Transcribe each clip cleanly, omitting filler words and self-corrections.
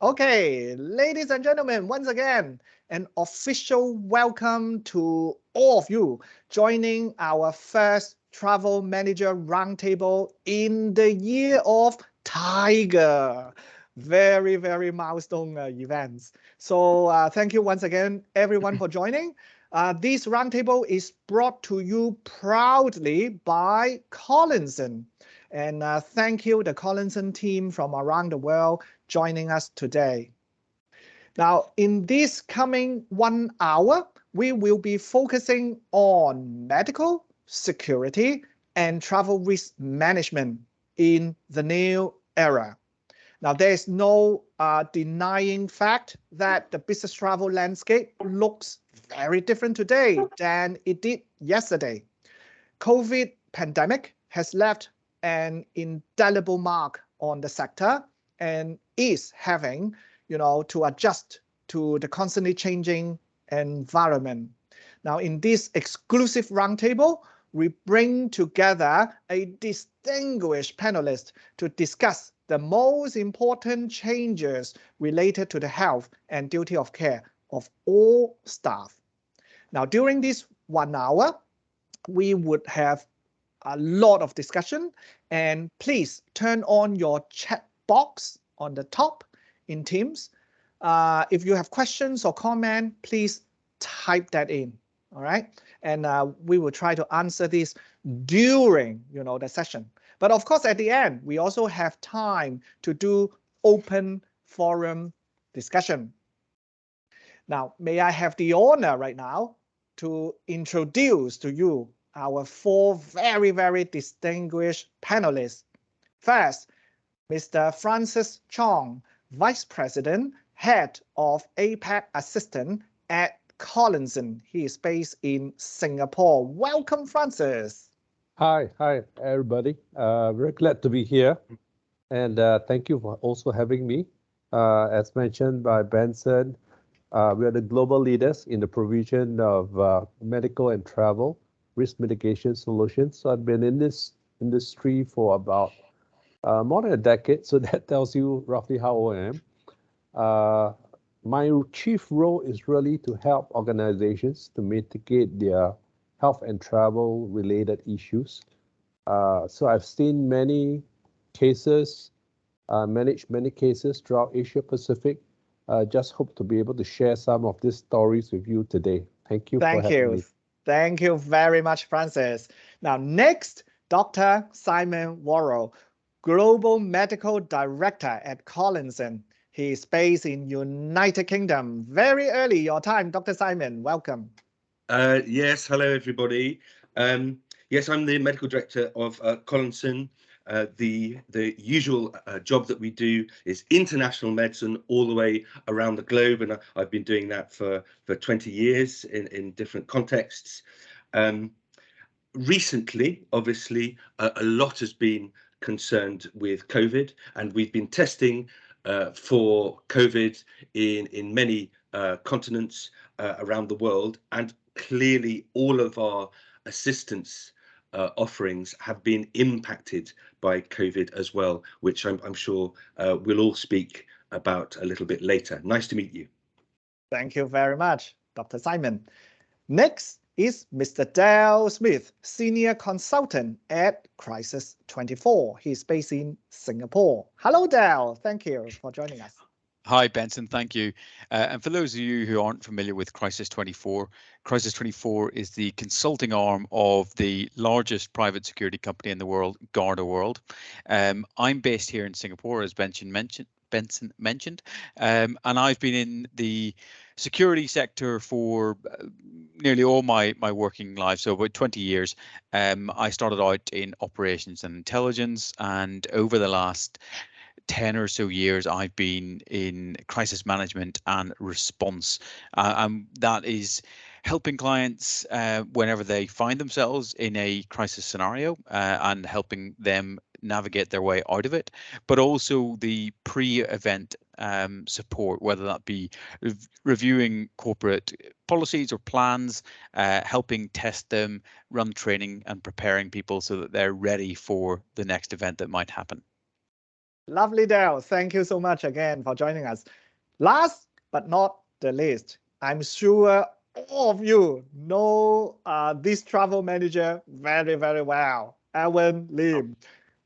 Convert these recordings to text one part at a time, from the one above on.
Okay, ladies and gentlemen, once again, an official welcome to all of you joining our first Travel Manager Roundtable in the year of Tiger. Very, very milestone events. So thank you once again, everyone, for joining. This roundtable is brought to you proudly by Collinson. And thank you, the Collinson team from around the world, joining us today. Now, in this coming 1 hour, we will be focusing on medical, security, and travel risk management in the new era. Now, there is no denying fact that the business travel landscape looks very different today than it did yesterday. COVID pandemic has left an indelible mark on the sector and is having, to adjust to the constantly changing environment. Now, in this exclusive roundtable, we bring together a distinguished panelist to discuss the most important changes related to the health and duty of care of all staff. Now, during this 1 hour, we would have a lot of discussion, and please turn on your chat box on the top in Teams. If you have questions or comment, please type that in. All right, and we will try to answer this during the session. But of course, at the end, we also have time to do open forum discussion. Now, may I have the honor right now to introduce to you our 4 very, very distinguished panelists. First, Mr. Francis Chong, Vice President, Head of APAC Assistant at Collinson. He is based in Singapore. Welcome, Francis. Hi, everybody. Very glad to be here. And thank you for also having me. As mentioned by Benson, we are the global leaders in the provision of medical and travel risk mitigation solutions. So I've been in this industry for about more than a decade. So that tells you roughly how old I am. My chief role is really to help organizations to mitigate their health and travel related issues. So I've seen many cases, managed many cases throughout Asia Pacific. Just hope to be able to share some of these stories with you today. Thank you for having me. Thank you very much, Francis. Now, next, Dr. Simon Worrell, Global Medical Director at Collinson. He is based in United Kingdom. Very early your time, Dr. Simon. Welcome. Yes, hello everybody. Yes, I'm the medical director of Collinson. The usual job that we do is international medicine all the way around the globe, and I've been doing that for 20 years in different contexts. Recently, obviously, a lot has been concerned with COVID, and we've been testing for COVID in many continents around the world, and clearly all of our assistance offerings have been impacted by COVID as well, which I'm sure we'll all speak about a little bit later. Nice to meet you. Thank you very much, Dr. Simon. Next is Mr. Dale Smith, Senior Consultant at Crisis 24. He's based in Singapore. Hello, Dale. Thank you for joining us. Hi, Benson. Thank you. And for those of you who aren't familiar with Crisis 24, Crisis 24 is the consulting arm of the largest private security company in the world, Garda World. I'm based here in Singapore, as Benson mentioned, and I've been in the security sector for nearly all my working life, so about 20 years. I started out in operations and intelligence, and over the last 10 or so years, I've been in crisis management and response. That is helping clients whenever they find themselves in a crisis scenario and helping them navigate their way out of it, but also the pre-event support, whether that be reviewing corporate policies or plans, helping test them, run training and preparing people so that they're ready for the next event that might happen. Lovely, Dale. Thank you so much again for joining us. Last but not the least, I'm sure all of you know this travel manager very, very well, Alan Lim.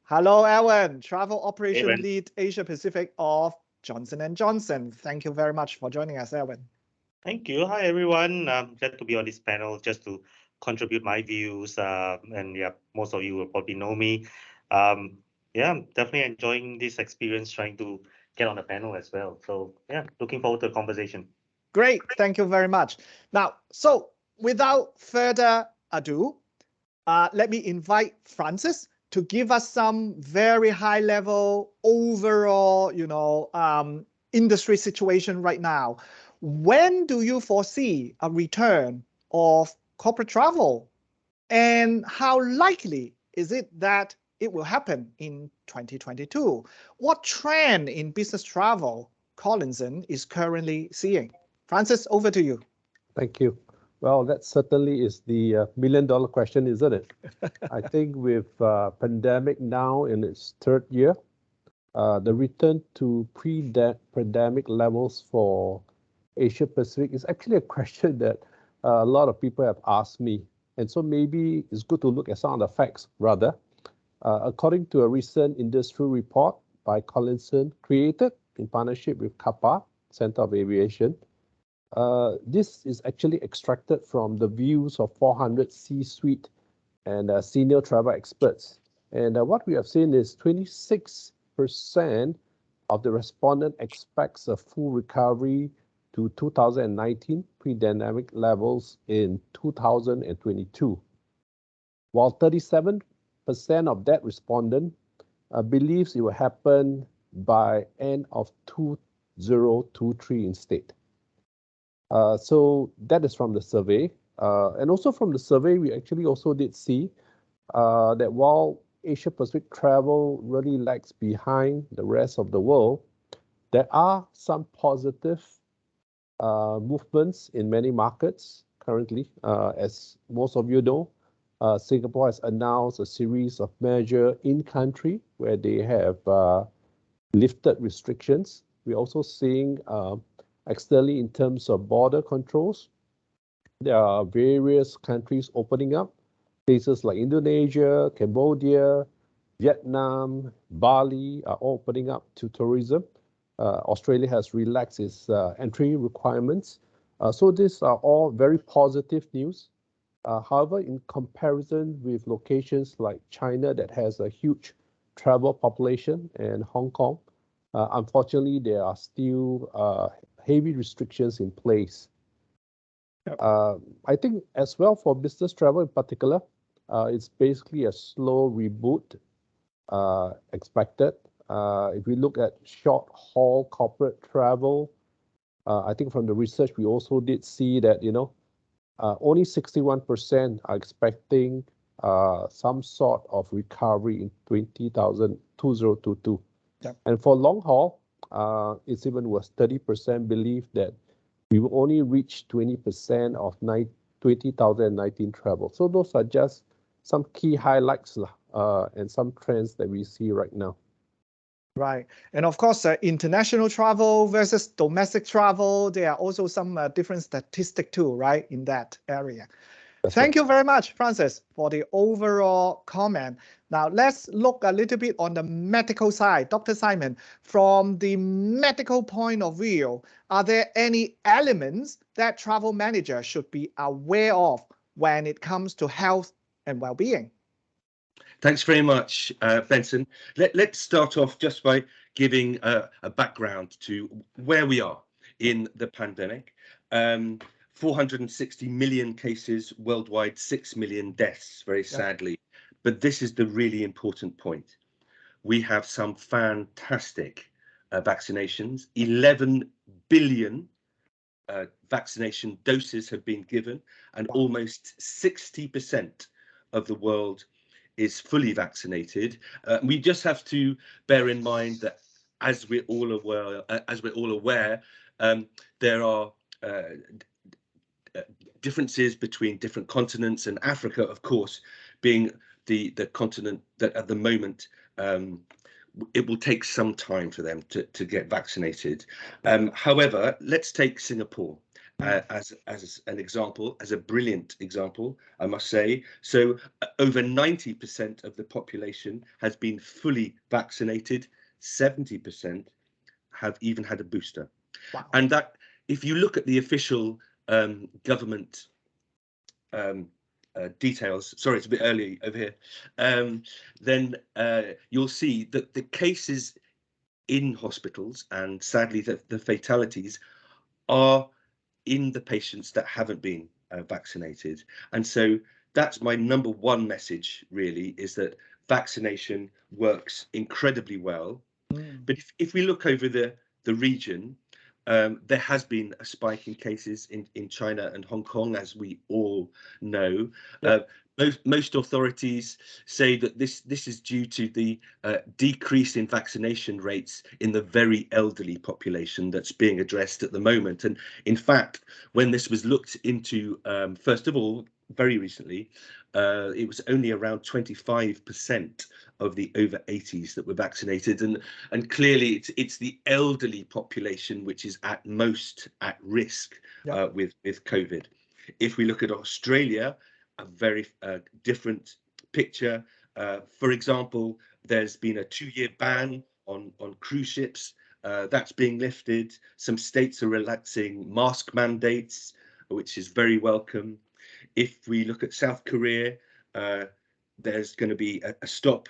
Hello, Alan, Travel Operation Hey, Lead Asia Pacific of Johnson & Johnson. Thank you very much for joining us, Alan. Thank you. Hi, everyone. I'm glad to be on this panel just to contribute my views. And yeah, most of you will probably know me. Yeah, I'm definitely enjoying this experience trying to get on the panel as well. So yeah, looking forward to the conversation. Great. Thank you very much. Now, so without further ado, let me invite Francis to give us some very high level overall, industry situation right now. When do you foresee a return of corporate travel? And how likely is it that it will happen in 2022? What trend in business travel Collinson is currently seeing? Francis, over to you. Thank you. Well, that certainly is the million-dollar question, isn't it? I think with pandemic now in its third year, the return to pre-pandemic levels for Asia Pacific is actually a question that a lot of people have asked me. And so maybe it's good to look at some of the facts rather. According to a recent industry report by Collinson, created in partnership with CAPA, Center of Aviation, this is actually extracted from the views of 400 C-suite and senior travel experts. And what we have seen is 26% of the respondent expects a full recovery to 2019 pre-pandemic levels in 2022, while 37% of that respondent believes it will happen by end of 2023 instead. So that is from the survey. And also from the survey, we actually also did see that while Asia Pacific travel really lags behind the rest of the world, there are some positive movements in many markets currently. As most of you know, Singapore has announced a series of measures in country where they have lifted restrictions. We're also seeing externally in terms of border controls. There are various countries opening up, places like Indonesia, Cambodia, Vietnam, Bali are all opening up to tourism. Australia has relaxed its entry requirements. So these are all very positive news. However, in comparison with locations like China that has a huge travel population and Hong Kong, unfortunately, there are still heavy restrictions in place. Yep. I think as well for business travel in particular, it's basically a slow reboot expected. If we look at short haul corporate travel, I think from the research we also did see that only 61% are expecting some sort of recovery in 2022. Yep. And for long haul, it's even worse. 30% believe that we will only reach 20% of 2019 travel. So those are just some key highlights and some trends that we see right now. Right. And of course, international travel versus domestic travel, there are also some different statistics too, right, in that area. Thank you very much, Francis, for the overall comment. Now, let's look a little bit on the medical side. Dr. Simon, from the medical point of view, are there any elements that travel managers should be aware of when it comes to health and well-being? Thanks very much, Benson. Let's start off just by giving a background to where we are in the pandemic. 460 million cases worldwide, 6 million deaths, very sadly. Yep. But this is the really important point. We have some fantastic vaccinations. 11 billion vaccination doses have been given, and almost 60% of the world is fully vaccinated. We just have to bear in mind that, as we're all aware, there are differences between different continents, and Africa, of course, being the continent that at the moment it will take some time for them to get vaccinated. However, let's take Singapore as an example, as a brilliant example, I must say. So over 90% of the population has been fully vaccinated. 70% have even had a booster. Wow. And that, if you look at the official government details, sorry, it's a bit early over here, then you'll see that the cases in hospitals, and sadly the fatalities, are in the patients that haven't been vaccinated. And so that's my number one message, really, is that vaccination works incredibly well. But if we look over the region, there has been a spike in cases in China and Hong Kong, as we all know. Yep. Most authorities say that this is due to the decrease in vaccination rates in the very elderly population that's being addressed at the moment. And in fact, when this was looked into, first of all, very recently, it was only around 25% of the over 80s that were vaccinated, and clearly it's the elderly population which is at most at risk with COVID. If we look at Australia, a very different picture. For example, there's been a 2-year ban on cruise ships. That's being lifted. Some states are relaxing mask mandates, which is very welcome. If we look at South Korea, there's going to be a stop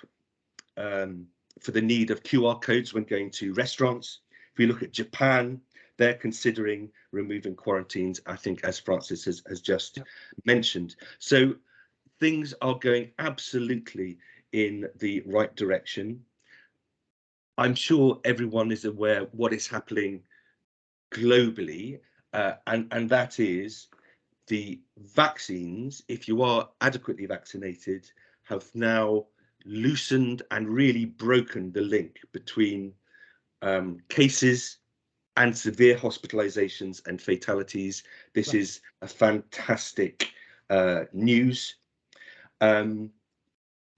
for the need of QR codes when going to restaurants. If we look at Japan, they're considering removing quarantines, I think, as Francis has just mentioned. So things are going absolutely in the right direction. I'm sure everyone is aware what is happening globally, and that is the vaccines, if you are adequately vaccinated, have now loosened and really broken the link between cases and severe hospitalizations and fatalities. This is a fantastic news. And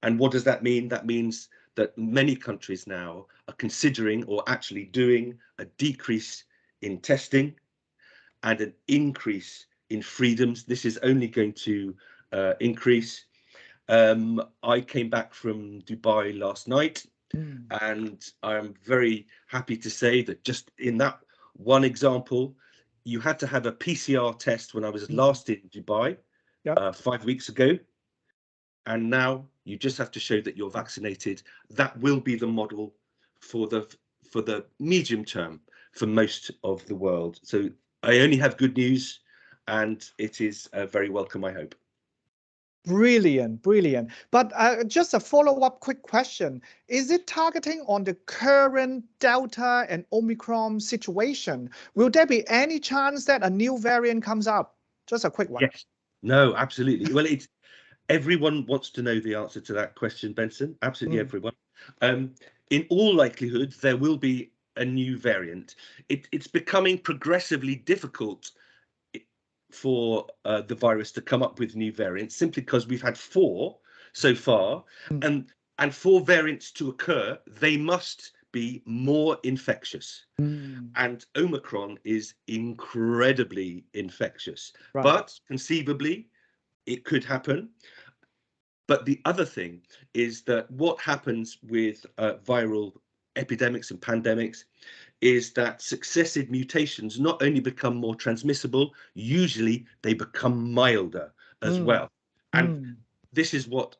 what does that mean? That means that many countries now are considering, or actually doing, a decrease in testing and an increase in freedoms. This is only going to increase. I came back from Dubai last night, and I'm very happy to say that just in that one example, you had to have a PCR test when I was last in Dubai 5 weeks ago, and now you just have to show that you're vaccinated. That will be the model for the medium term for most of the world. So I only have good news, and it is very welcome, I hope. Brilliant, brilliant. But just a follow-up quick question. Is it targeting on the current Delta and Omicron situation? Will there be any chance that a new variant comes up? Just a quick one. Yes. No, absolutely. Well, everyone wants to know the answer to that question, Benson. Absolutely everyone. In all likelihood, there will be a new variant. It's becoming progressively difficult for the virus to come up with new variants, simply because we've had 4 so far, and for variants to occur, they must be more infectious. And Omicron is incredibly infectious, but conceivably it could happen. But the other thing is that what happens with viral epidemics and pandemics is that successive mutations not only become more transmissible, usually they become milder as well. And this is what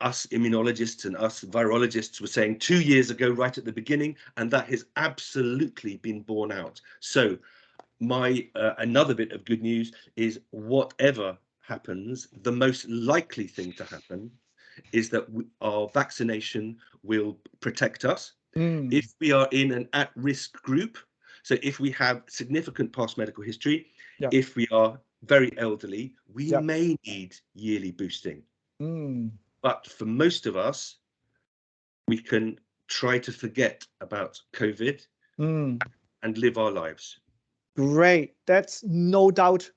us immunologists and us virologists were saying 2 years ago, right at the beginning, and that has absolutely been borne out. So my another bit of good news is, whatever happens, the most likely thing to happen is that our vaccination will protect us. If we are in an at-risk group, so if we have significant past medical history, if we are very elderly, we may need yearly boosting. But for most of us, we can try to forget about COVID and live our lives. Great. That's no doubt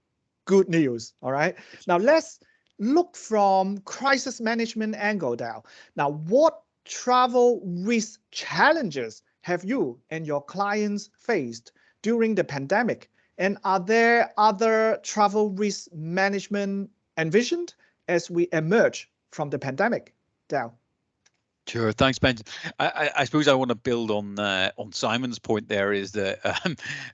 good news. All right. Now let's look from crisis management angle now. Now, what travel risk challenges have you and your clients faced during the pandemic? And are there other travel risk management envisioned as we emerge from the pandemic? Dal. Sure, thanks, Ben. I suppose I want to build on Simon's point. There is that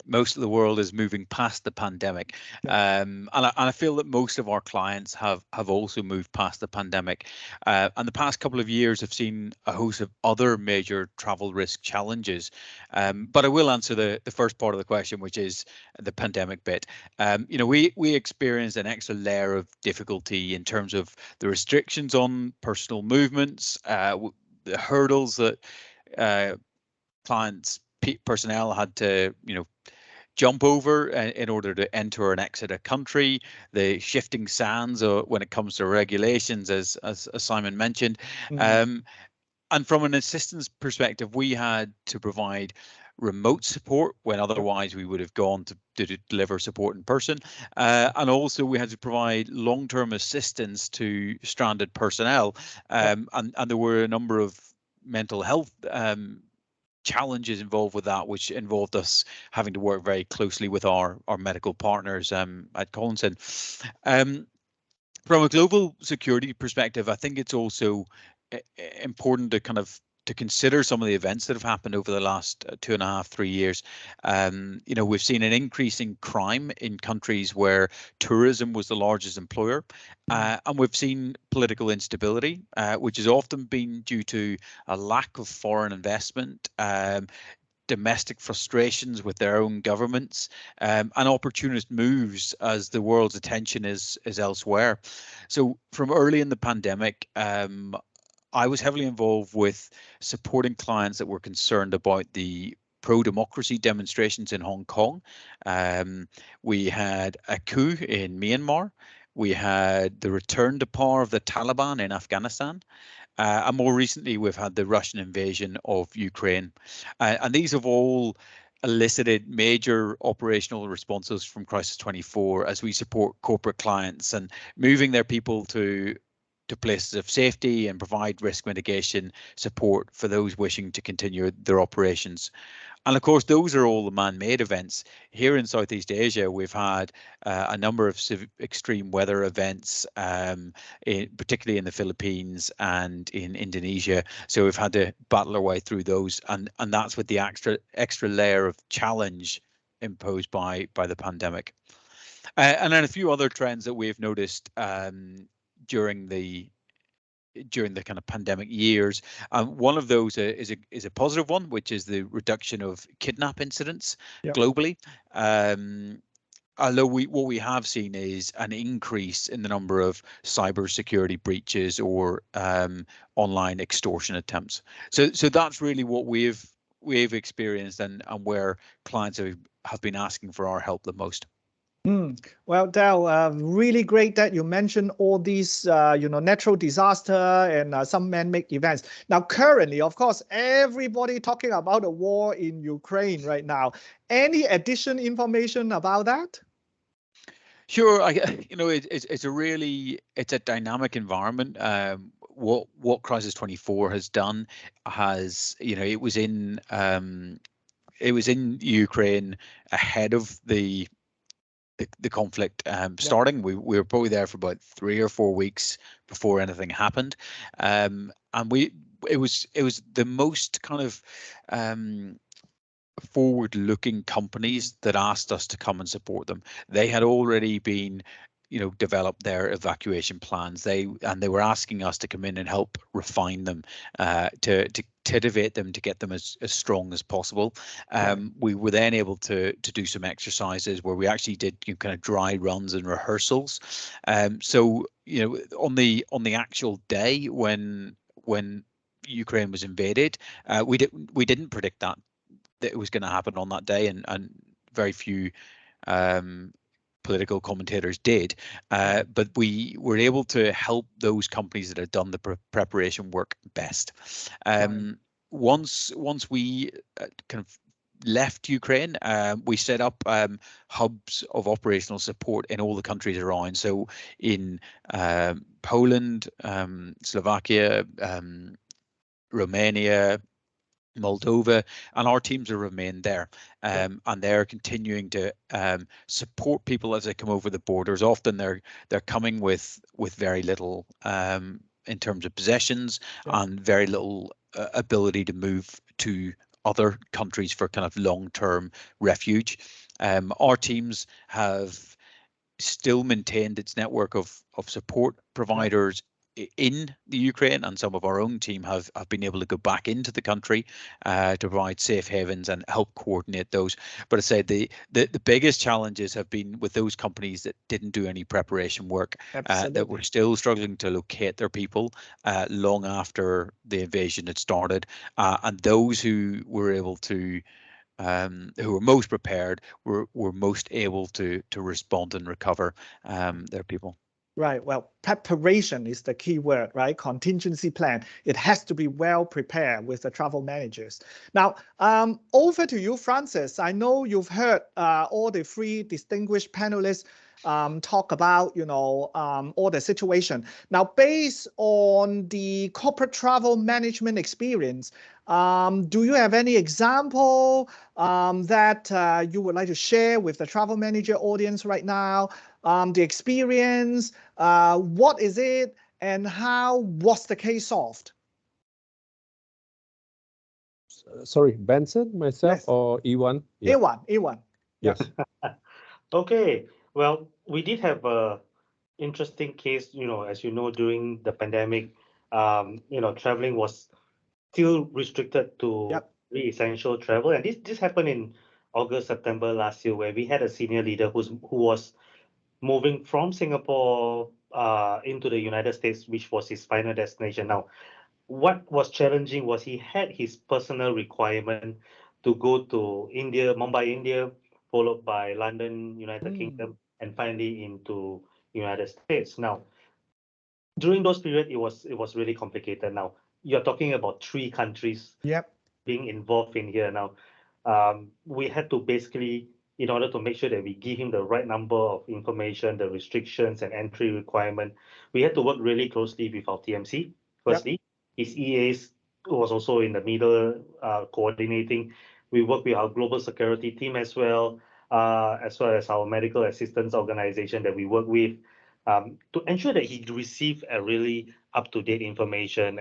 most of the world is moving past the pandemic, and I feel that most of our clients have also moved past the pandemic. And the past couple of years have seen a host of other major travel risk challenges. But I will answer the first part of the question, which is the pandemic bit. We experienced an extra layer of difficulty in terms of the restrictions on personal movements. The hurdles that clients' personnel had to, jump over in order to enter and exit a country, the shifting sands when it comes to regulations, as Simon mentioned. And from an assistance perspective, we had to provide remote support when otherwise we would have gone to deliver support in person. And also we had to provide long-term assistance to stranded personnel. And there were a number of mental health challenges involved with that, which involved us having to work very closely with our medical partners at Collinson. From a global security perspective, I think it's also important to consider some of the events that have happened over the last 2.5, 3 years. We've seen an increase in crime in countries where tourism was the largest employer, and we've seen political instability, which has often been due to a lack of foreign investment, domestic frustrations with their own governments, and opportunist moves as the world's attention is elsewhere. So from early in the pandemic, I was heavily involved with supporting clients that were concerned about the pro-democracy demonstrations in Hong Kong. We had a coup in Myanmar. We had the return to power of the Taliban in Afghanistan. And more recently, we've had the Russian invasion of Ukraine. And these have all elicited major operational responses from Crisis 24 as we support corporate clients and moving their people to places of safety and provide risk mitigation support for those wishing to continue their operations. And of course, those are all the man-made events. Here in Southeast Asia, we've had a number of extreme weather events, particularly in the Philippines and in Indonesia. So we've had to battle our way through those, and that's with the extra layer of challenge imposed by the pandemic. And then a few other trends that we've noticed during the kind of pandemic years. One of those is a positive one, which is the reduction of kidnap incidents globally. Although what we have seen is an increase in the number of cybersecurity breaches or online extortion attempts. So that's really what we've experienced and where clients have been asking for our help the most. Well, Dal, really great that you mentioned all these, natural disaster and some man-made events. Now, currently, of course, everybody talking about the war in Ukraine right now. Any additional information about that? Sure, it's a dynamic environment. What Crisis 24 has done it was in Ukraine ahead of the conflict starting. We were probably there for about 3 or 4 weeks before anything happened, and it was the most kind of forward-looking companies that asked us to come and support them. They had already been developed their evacuation plans. They were asking us to come in and help refine them, to motivate them, to get them as strong as possible. We were then able to do some exercises where we actually did kind of dry runs and rehearsals. So on the actual day when Ukraine was invaded, we didn't predict that it was going to happen on that day, and very few political commentators did, but we were able to help those companies that had done the preparation work best. Once we kind of left Ukraine, we set up hubs of operational support in all the countries around. So in Poland, Slovakia, Romania, Moldova, and our teams have remained there, and they're continuing to support people as they come over the borders. Often they're coming with very little in terms of possessions and very little ability to move to other countries for kind of long-term refuge. Our teams have still maintained its network of support providers in the Ukraine, and some of our own team have been able to go back into the country to provide safe havens and help coordinate those. But I say the biggest challenges have been with those companies that didn't do any preparation work, that were still struggling to locate their people long after the invasion had started, and those who were able to who were most prepared were most able to respond and recover their people. Right. Well, preparation is the key word, right? Contingency plan. It has to be well prepared with the travel managers. Now, over to you, Francis. I know you've heard all the three distinguished panelists talk about, all the situation. Now, based on the corporate travel management experience, do you have any example that you would like to share with the travel manager audience right now? The experience, what is it, and how was the case solved? Sorry, Benson, myself, or Ewan? Yeah. Ewan. Yes. Okay. Well, we did have a interesting case, as you know, during the pandemic, traveling was still restricted to the essential travel. And this happened in August, September last year, where we had a senior leader who was moving from Singapore into the United States, which was his final destination. Now, what was challenging was he had his personal requirement to go to India, Mumbai, India, followed by London, United Kingdom, and finally into United States. Now, during those periods, it was really complicated. Now, you're talking about 3 countries being involved in here. Now, we had to basically, in order to make sure that we give him the right number of information, the restrictions and entry requirement, we had to work really closely with our TMC, firstly. His EAs was also in the middle, coordinating. We work with our global security team as well as our medical assistance organization that we work with, to ensure that he received a really up-to-date information.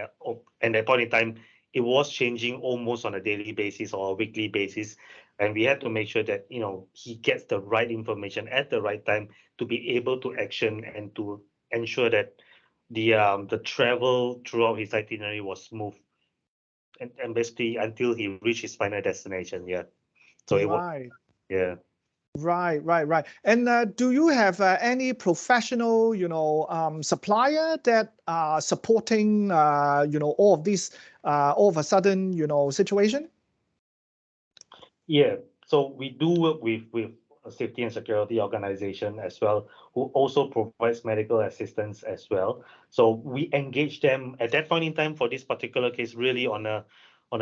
And at that point in time, it was changing almost on a daily basis or a weekly basis. And we had to make sure that, he gets the right information at the right time to be able to action and to ensure that the travel throughout his itinerary was smooth. And basically until he reached his final destination. So it was, Right. And do you have any professional, supplier that are supporting, all of this, all of a sudden, situation? Yeah. So we do work with a safety and security organization as well, who also provides medical assistance as well. So we engage them at that point in time for this particular case, really on a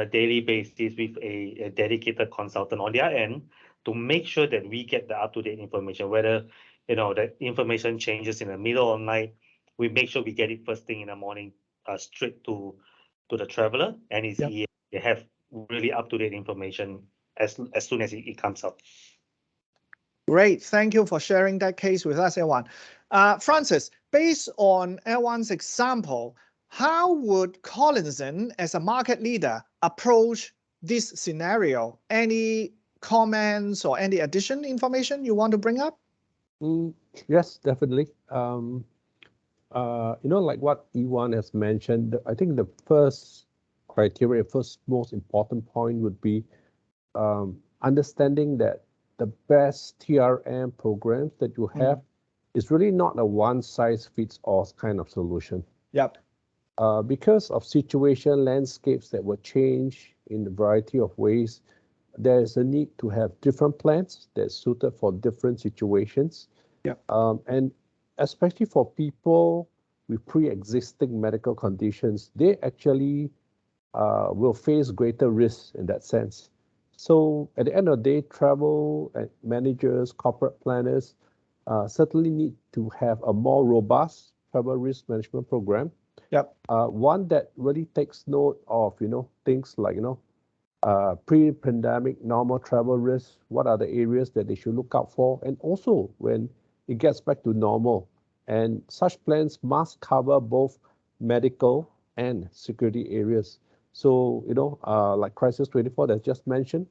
daily basis with a dedicated consultant on their end to make sure that we get the up-to-date information, whether, that information changes in the middle of the night, we make sure we get it first thing in the morning, straight to the traveler and his EA. They have really up-to-date information as soon as it comes up. Great. Thank you for sharing that case with us, Ewan. Francis, based on Ewan's example, how would Collinson, as a market leader, approach this scenario? Any comments or any additional information you want to bring up? Yes, definitely. Like what Ewan has mentioned, I think the first most important point would be understanding that the best TRM programs that you have is really not a one-size-fits-all kind of solution. Because of situation landscapes that will change in a variety of ways, there is a need to have different plans that's suited for different situations. And especially for people with pre-existing medical conditions, they actually will face greater risks in that sense. So at the end of the day, travel managers, corporate planners certainly need to have a more robust travel risk management program Yep. One that really takes note of, things like, pre-pandemic normal travel risks, what are the areas that they should look out for, and also when it gets back to normal. And such plans must cover both medical and security areas. So, like Crisis 24 that I just mentioned,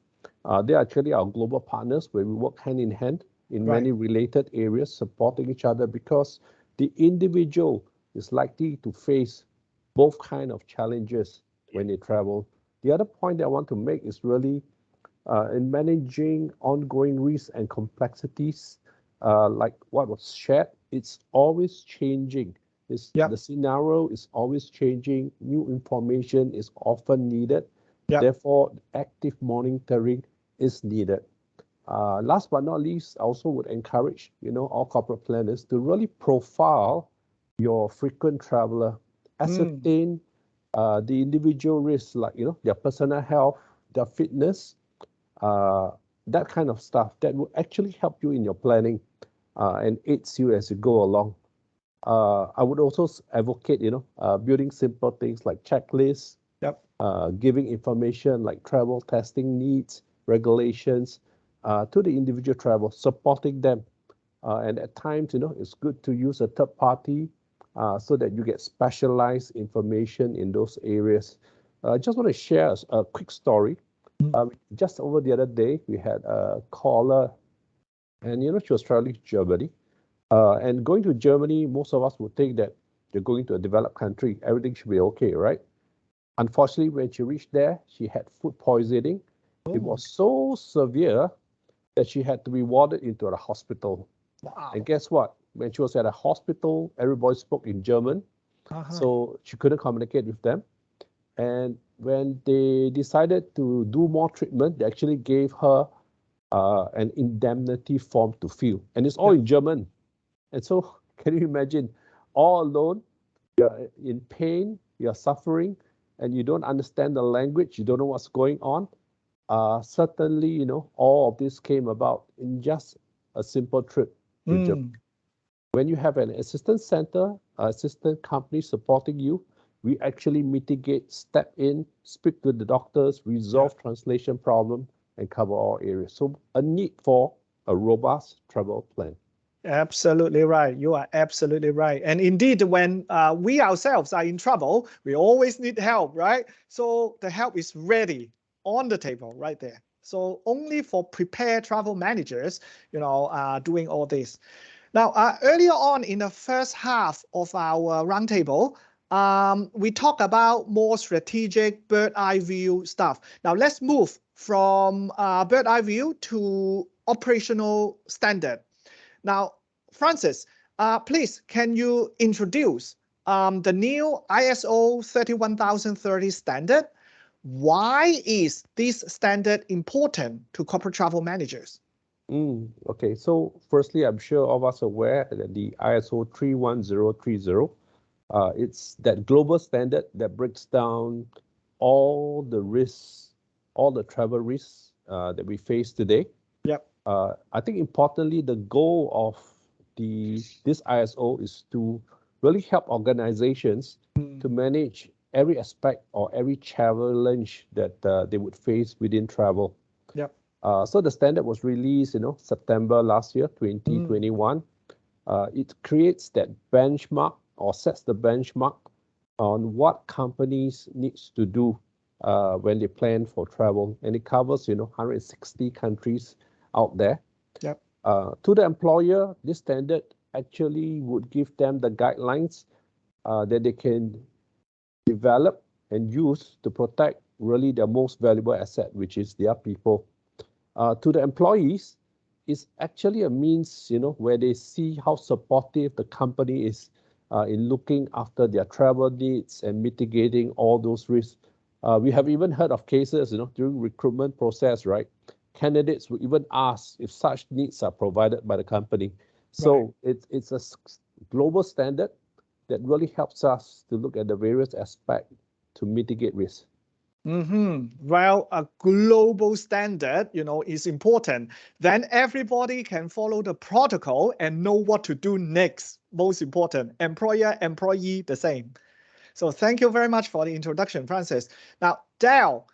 they are actually our global partners where we work hand in hand in many related areas, supporting each other, because the individual is likely to face both kind of challenges when they travel. The other point that I want to make is really in managing ongoing risks and complexities, like what was shared, it's always changing. The scenario is always changing. New information is often needed. Therefore, active monitoring is needed. Last but not least, I also would encourage, all corporate planners to really profile your frequent traveler, ascertain the individual risks, like, their personal health, their fitness, that kind of stuff that will actually help you in your planning and aids you as you go along. I would also advocate, building simple things like checklists, giving information like travel testing needs, regulations to the individual travel, supporting them. And at times, it's good to use a third party so that you get specialized information in those areas. I just want to share a quick story. Just over the other day, we had a caller, and she was traveling to Germany. And going to Germany, most of us would think that you're going to a developed country, everything should be okay, right? Unfortunately, when she reached there, she had food poisoning. It was so severe that she had to be warded into a hospital. Wow. And guess what? When she was at a hospital, everybody spoke in German, so she couldn't communicate with them. And when they decided to do more treatment, they actually gave her an indemnity form to fill, and it's all in German. And so, can you imagine, all alone, you're in pain, you're suffering, and you don't understand the language, you don't know what's going on. Certainly, all of this came about in just a simple trip to Germany. When you have an assistance center, assistant company supporting you, we actually mitigate, step in, speak to the doctors, resolve translation problem, and cover all areas. So a need for a robust travel plan. Absolutely right. You are absolutely right. And indeed, when we ourselves are in trouble, we always need help, right? So the help is ready on the table right there. So only for prepared travel managers, doing all this. Now, earlier on in the first half of our roundtable, we talk about more strategic bird eye view stuff. Now let's move from bird eye view to operational standard. Now, Francis, please, can you introduce the new ISO 31030 standard? Why is this standard important to corporate travel managers? Okay, so firstly, I'm sure all of us are aware that the ISO 31030, it's that global standard that breaks down all the risks, all the travel risks that we face today. I think importantly, the goal of this ISO is to really help organizations to manage every aspect or every challenge that they would face within travel. So the standard was released, September last year, 2021. It creates that benchmark or sets the benchmark on what companies needs to do when they plan for travel, and it covers 160 countries out there. To the employer, this standard actually would give them the guidelines that they can develop and use to protect really their most valuable asset, which is their people. To the employees, it's actually a means, where they see how supportive the company is in looking after their travel needs and mitigating all those risks. We have even heard of cases, during recruitment process, right? Candidates will even ask if such needs are provided by the company. So it's a global standard that really helps us to look at the various aspects to mitigate risk. Well, a global standard, is important. Then everybody can follow the protocol and know what to do next. Most important, employer, employee, the same. So thank you very much for the introduction, Francis. Now, Dale,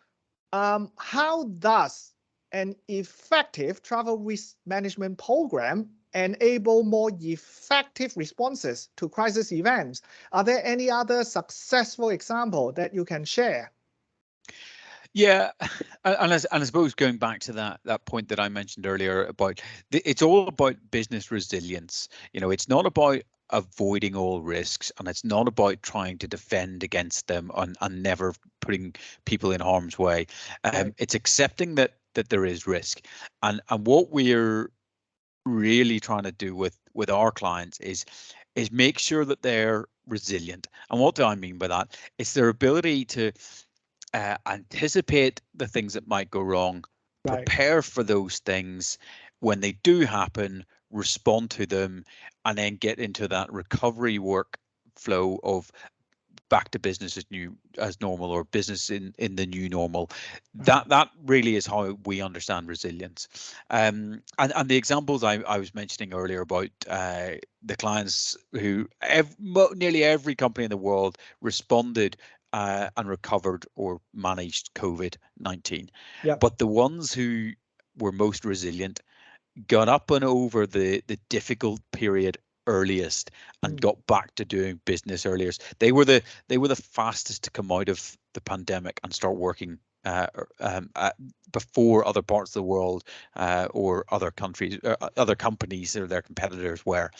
how does an effective travel risk management program enable more effective responses to crisis events? Are there any other successful example that you can share? Yeah, and I suppose going back to that point that I mentioned earlier about it's all about business resilience. You know, it's not about avoiding all risks, and it's not about trying to defend against them and never putting people in harm's way. Right. It's accepting that there is risk, and what we're really trying to do with our clients is make sure that they're resilient. And what do I mean by that? It's their ability to anticipate the things that might go wrong, Right. prepare for those things when they do happen, respond to them, and then get into that recovery workflow of back to business as normal, or business in the new normal. That really is how we understand resilience. And the examples I was mentioning earlier about the clients who nearly every company in the world responded and recovered or managed COVID-19. Yeah. But the ones who were most resilient got up and over the difficult period earliest and got back to doing business earliest. They were the fastest to come out of the pandemic and start working before other parts of the world or other countries, other companies or their competitors were.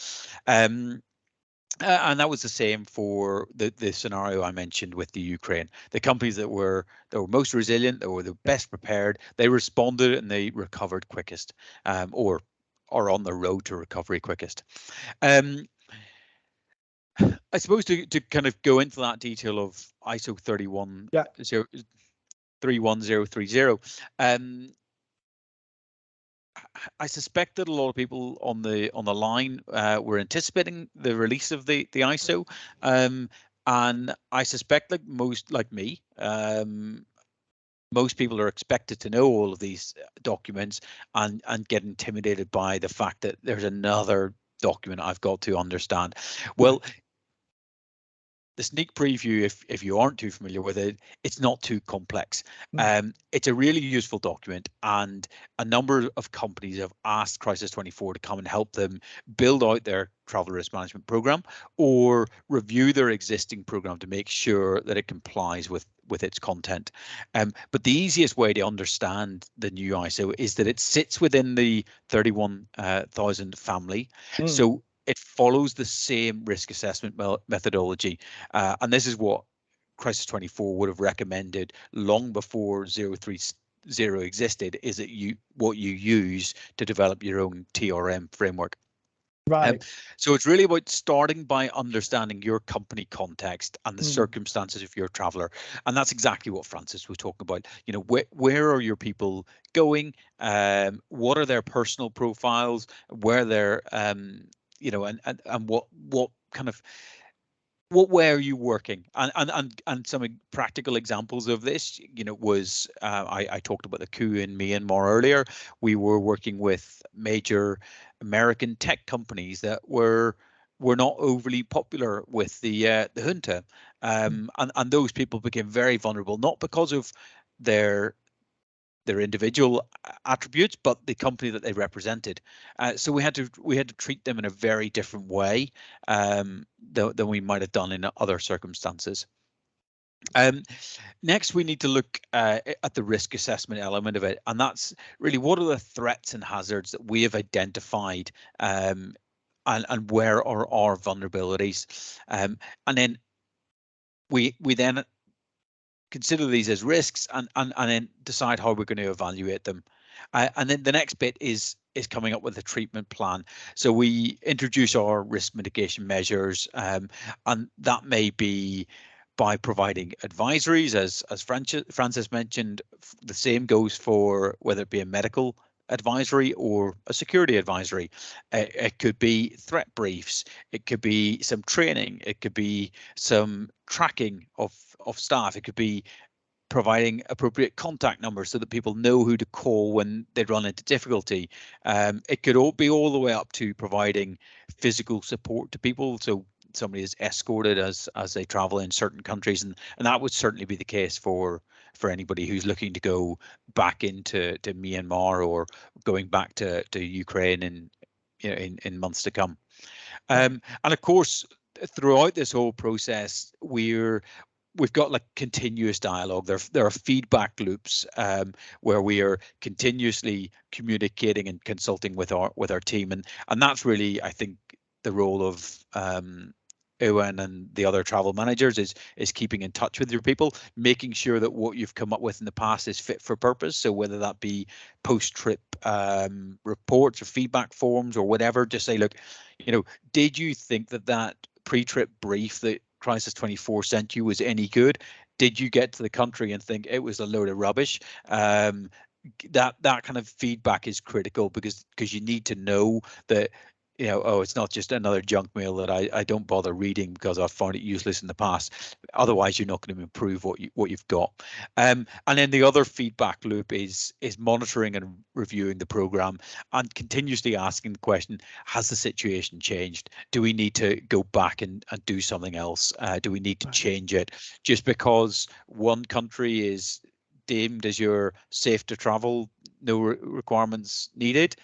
And that was the same for the scenario I mentioned with the Ukraine. The companies that were most resilient, that were the best prepared, they responded and they recovered quickest, or are on the road to recovery quickest. I suppose to kind of go into that detail of ISO 31030. I suspect that a lot of people on the line were anticipating the release of the ISO, and I suspect that most people are expected to know all of these documents and get intimidated by the fact that there's another document I've got to understand. Well, the sneak preview, if you aren't too familiar with it, it's not too complex. It's a really useful document, and a number of companies have asked Crisis 24 to come and help them build out their travel risk management program or review their existing program to make sure that it complies with its content. But the easiest way to understand the new ISO is that it sits within the 31,000 family. So it follows the same risk assessment methodology, and this is what Crisis 24 would have recommended long before 030 existed. Is it what you use to develop your own TRM framework? Right. So it's really about starting by understanding your company context and the circumstances of your traveler, and that's exactly what Francis was talking about. You know, where are your people going? What are their personal profiles? Where they're you know, and what kind of what way are you working? And some practical examples of this, you know, was I talked about the coup in Myanmar earlier. We were working with major American tech companies that were not overly popular with the junta, and those people became very vulnerable, not because of their individual attributes, but the company that they represented. So we had to treat them in a very different way than we might have done in other circumstances. Next, we need to look at the risk assessment element of it, and that's really what are the threats and hazards that we have identified, and where are our vulnerabilities, and then we then consider these as risks and then decide how we're going to evaluate them. And then the next bit is coming up with a treatment plan. So we introduce our risk mitigation measures, and that may be by providing advisories, as Francis mentioned. The same goes for whether it be a medical advisory or a security advisory. It could be threat briefs, it could be some training, it could be some tracking of staff, it could be providing appropriate contact numbers so that people know who to call when they run into difficulty. It could all be all the way up to providing physical support to people, so somebody is escorted as they travel in certain countries, and that would certainly be the case for anybody who's looking to go back into Myanmar or going back to Ukraine in months to come. And of course, throughout this whole process, we've got like continuous dialogue. There are feedback loops where we are continuously communicating and consulting with our team, and that's really, I think, the role of Owen and the other travel managers is keeping in touch with your people, making sure that what you've come up with in the past is fit for purpose. So whether that be post-trip reports or feedback forms or whatever, just say, look, did you think that pre-trip brief that Crisis 24 sent you was any good? Did you get to the country and think it was a load of rubbish? That kind of feedback is critical because you need to know that it's not just another junk mail that I don't bother reading because I've found it useless in the past. Otherwise, you're not going to improve what you've got. And then the other feedback loop is monitoring and reviewing the program and continuously asking the question: has the situation changed? Do we need to go back and do something else? Do we need to change it? Just because one country is deemed as you're safe to travel, no requirements needed.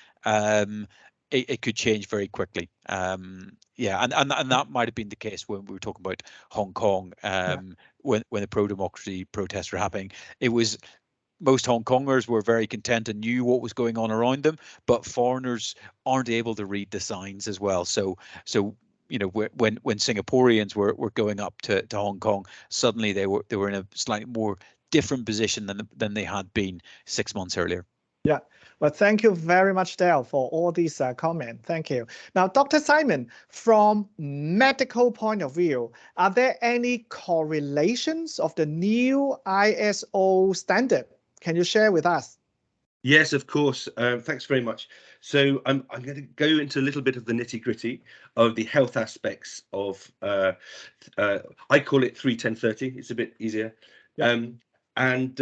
It could change very quickly. And that might have been the case when we were talking about Hong Kong, when the pro-democracy protests were happening. It was most Hong Kongers were very content and knew what was going on around them, but foreigners aren't able to read the signs as well. So when Singaporeans were going up to Hong Kong, suddenly they were in a slightly more different position than they had been 6 months earlier. Yeah, well, thank you very much, Dale, for all these comments. Thank you. Now, Dr. Simon, from medical point of view, are there any correlations of the new ISO standard? Can you share with us? Yes, of course. Thanks very much. So I'm going to go into a little bit of the nitty-gritty of the health aspects of, I call it 3-10-30. It's a bit easier. Yeah. And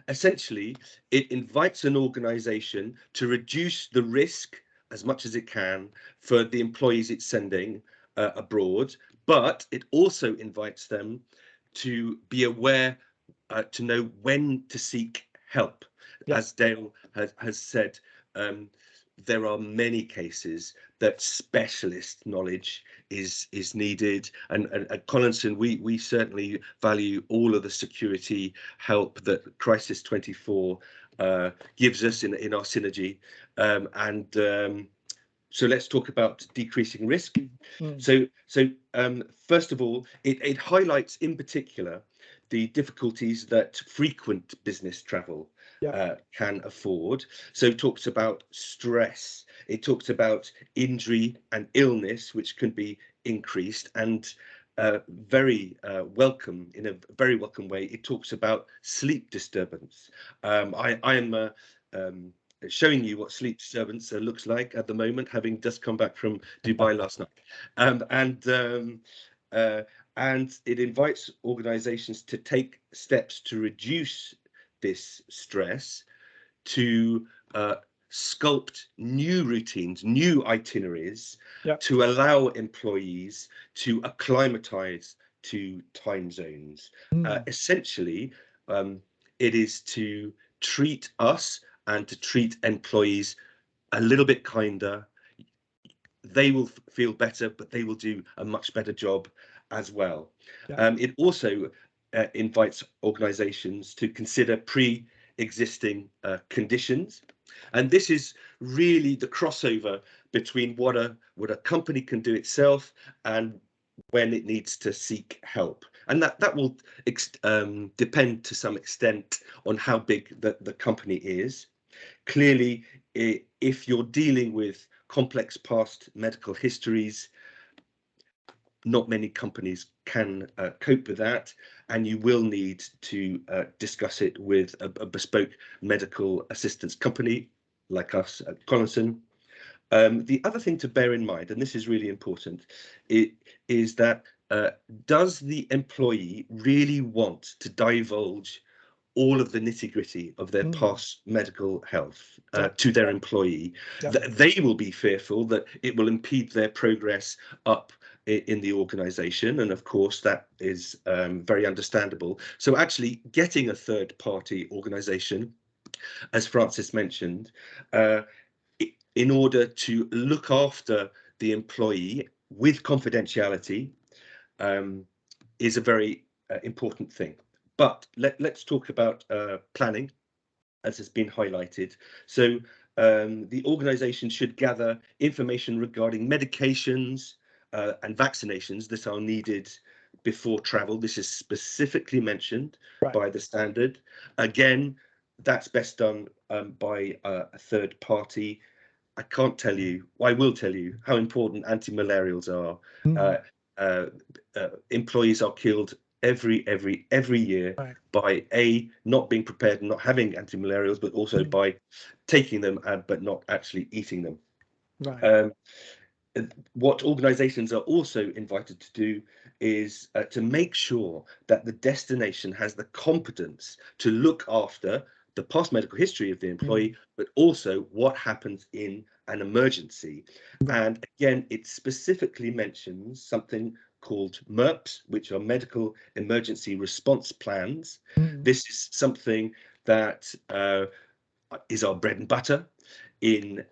essentially, it invites an organization to reduce the risk as much as it can for the employees it's sending abroad, but it also invites them to be aware, to know when to seek help. Yeah. As Dale has said, there are many cases that specialist knowledge is needed, and at Collinson we certainly value all of the security help that Crisis 24 gives us in our synergy, so let's talk about decreasing risk. So first of all, it highlights in particular the difficulties that frequent business travel can afford. So it talks about stress, it talks about injury and illness, which can be increased, and very welcome, in a very welcome way, it talks about sleep disturbance. I am showing you what sleep disturbance looks like at the moment, having just come back from Dubai last night. And it invites organizations to take steps to reduce this stress, to sculpt new routines, new itineraries, to allow employees to acclimatize to time zones. Essentially, it is to treat us and to treat employees a little bit kinder. They will feel better, but they will do a much better job as well. It also invites organizations to consider pre-existing conditions, and this is really the crossover between what a company can do itself and when it needs to seek help, and that will depend to some extent on how big the company is. Clearly, if you're dealing with complex past medical histories, not many companies can cope with that, and you will need to discuss it with a bespoke medical assistance company like us at Collinson. The other thing to bear in mind, and this is really important, is that does the employee really want to divulge all of the nitty-gritty of their past medical health to their employee? They will be fearful that it will impede their progress up in the organization, and of course that is very understandable. So actually getting a third-party organization, as Francis mentioned, in order to look after the employee with confidentiality, is a very important thing. But let's talk about planning, as has been highlighted. So the organization should gather information regarding medications and vaccinations that are needed before travel. This is specifically mentioned by the standard. Again, that's best done by a third party. I can't tell you, I will tell you how important anti-malarials are. Employees are killed every year by not being prepared and not having anti-malarials, but also by taking them but not actually eating them. What organizations are also invited to do is to make sure that the destination has the competence to look after the past medical history of the employee, but also what happens in an emergency. And again, it specifically mentions something called MERPs, which are medical emergency response plans. This is something that is our bread and butter in